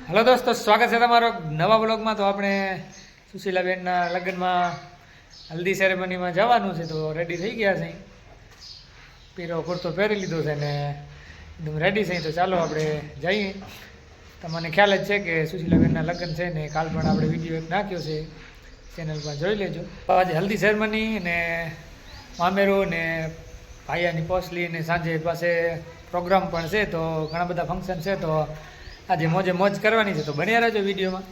Hello દોસ્તો, સ્વાગત છે તમારો નવા બ્લોગમાં. તો આપણે સુશીલાબેનના લગ્નમાં હલ્દી સેરેમનીમાં જવાનું છે, તો રેડી થઈ ગયા છે. પીરો કુર્તો પહેરી લીધો છે ને એકદમ રેડી છે. તો ચાલો આપણે જઈએ. તમને ખ્યાલ જ છે કે સુશીલાબેનના લગ્ન છે ને કાલ પણ આપણે વિડીયો એક નાખ્યો છે, ચેનલ પર જોઈ લેજો. આજે હલ્દી સેરેમની ને મામેરું ને ભાઈયાની પોસલી ને સાંજે પાસે પ્રોગ્રામ પણ છે, તો ઘણા બધા ફંક્શન છે. તો આજે મોજે મોજ કરવાની છે, તો બન્યા રહેજો વિડીયોમાં.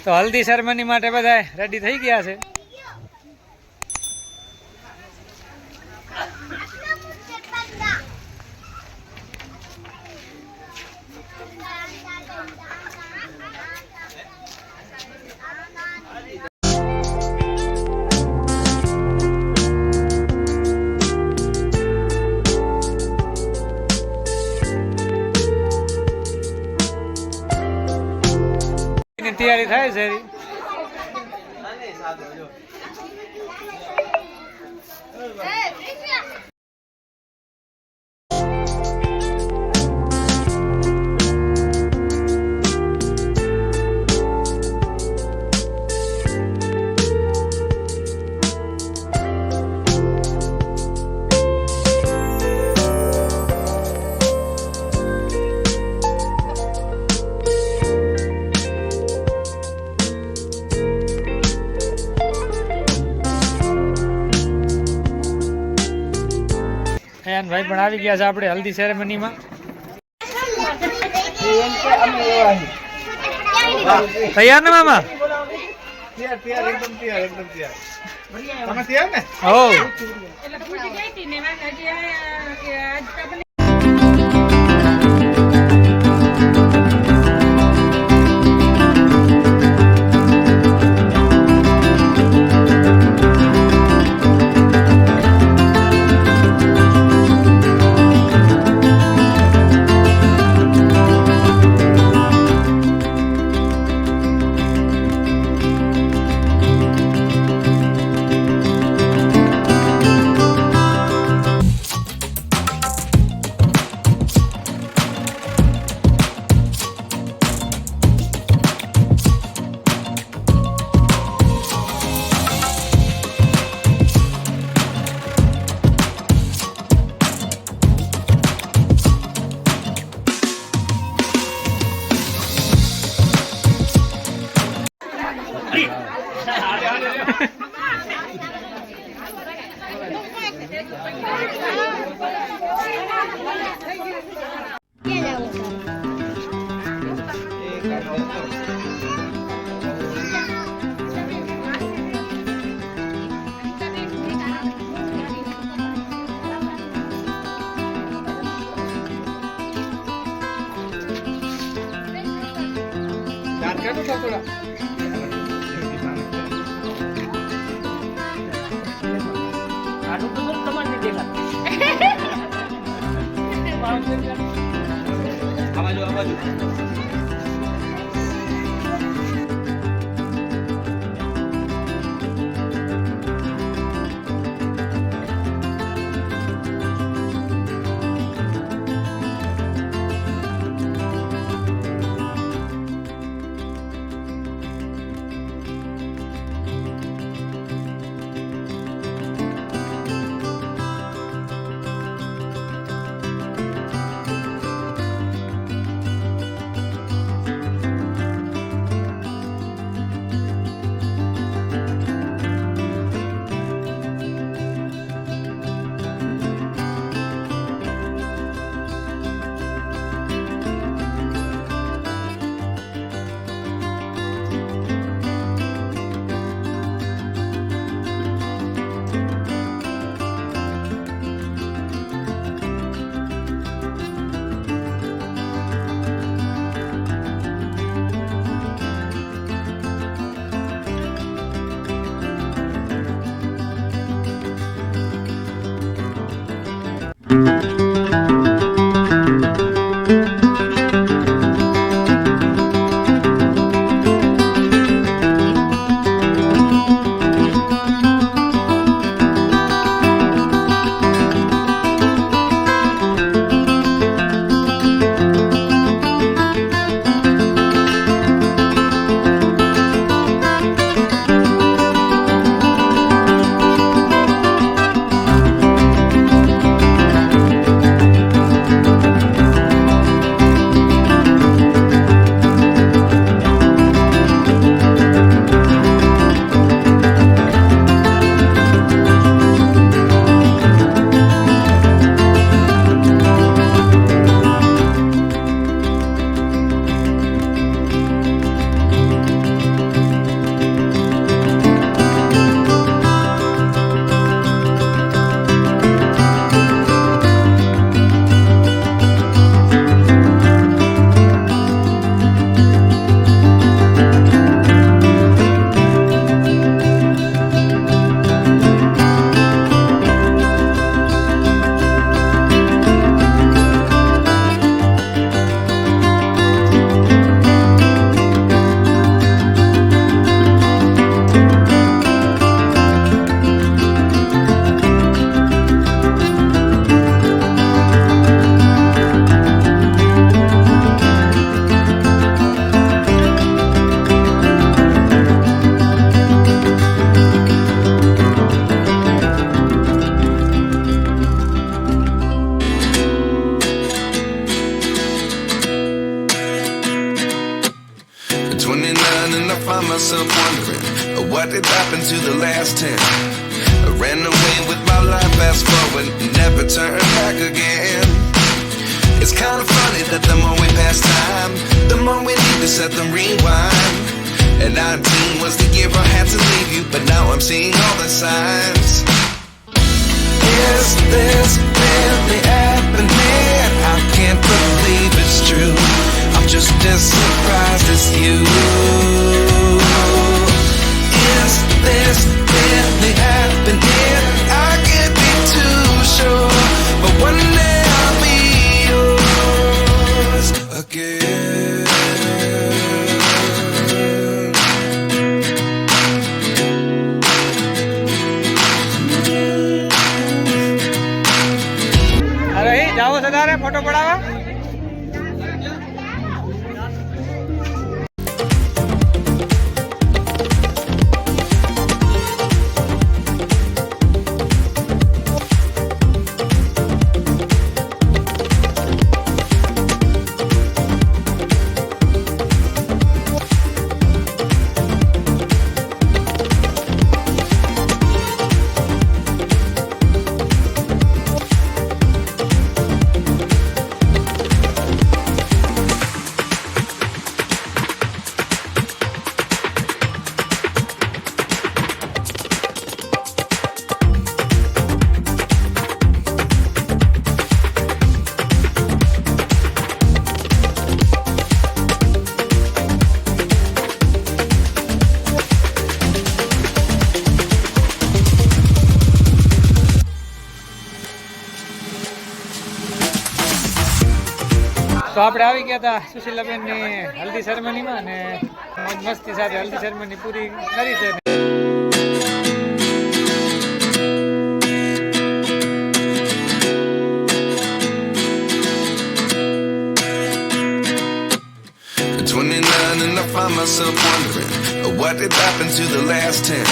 તો હલ્દી સેરેમની માટે બધા રેડી થઈ ગયા છે. તૈયારી થાય છે. ભાઈ પણ આવી ગયા છે આપણે હલ્દી સેરેમનીમાં. તૈયાર ને મામા? એકદમ તૈયાર ને? હો. 29 and I find myself wondering what did happen to the last 10. I ran away with my life, fast forward, never turn back again. It's kind of funny that the more we pass time, the more we need to set them rewind. And 19 was the year I had to leave you, but now I'm seeing all the signs. Is this really happening? I can't believe it's true. I'm just as surprised as you. Is this really happening? I can't be too sure, but one day I'll be yours again. અરે જાઓ છો તારે photo પડાવવા? તો આપણે આવી ગયા હતા સુશીલાબેનની હલ્દી સેરેમનીમાં અને મોજ મસ્તી સાથે હલ્દી સેરેમની પૂરી કરી છે. At 29 and I find myself wondering what did happen to the last 10.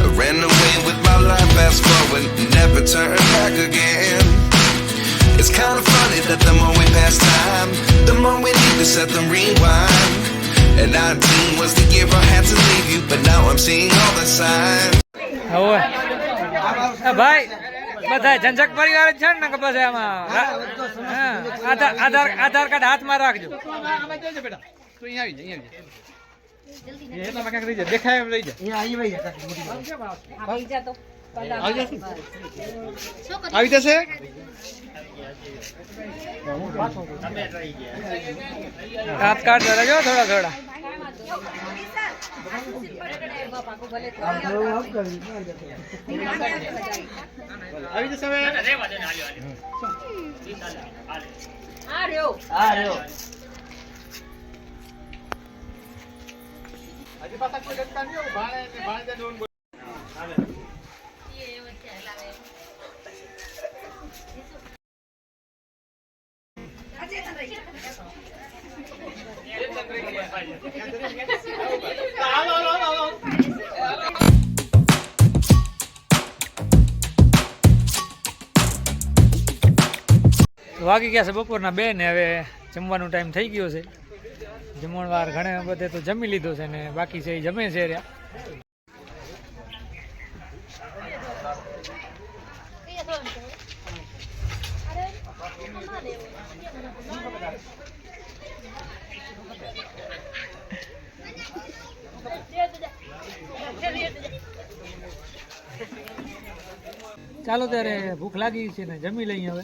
I ran away with my life, fast forward, never turn back again. It's kind of funny that the more we pass time, the more we need to set them rewind. And 19 was the year I had to leave you, but now I'm seeing all the signs. હવે ભાઈ બધા ઝંઝક પરિવાર જ છે ને કે પછી આમાં હા, આધાર કાર્ડ હાથમાં રાખજો. દેખાય એમ લઈ આવી જશે. હાથ કાઢતો રહેજો થોડા થોડા. આવી જશે હવે. હજી પાછા કોઈ ગટકા નહીં આવું. ભાણે વાગી ગયા છે બપોરના 2 ને હવે જમવાનો ટાઈમ થઈ ગયો છે. જમણવાર ઘણે બધે તો જમી લીધો છે ને બાકી છે એ જમે છે રહ્યા. ચાલો ત્યારે ભૂખ લાગી છે ને જમી લઈએ હવે.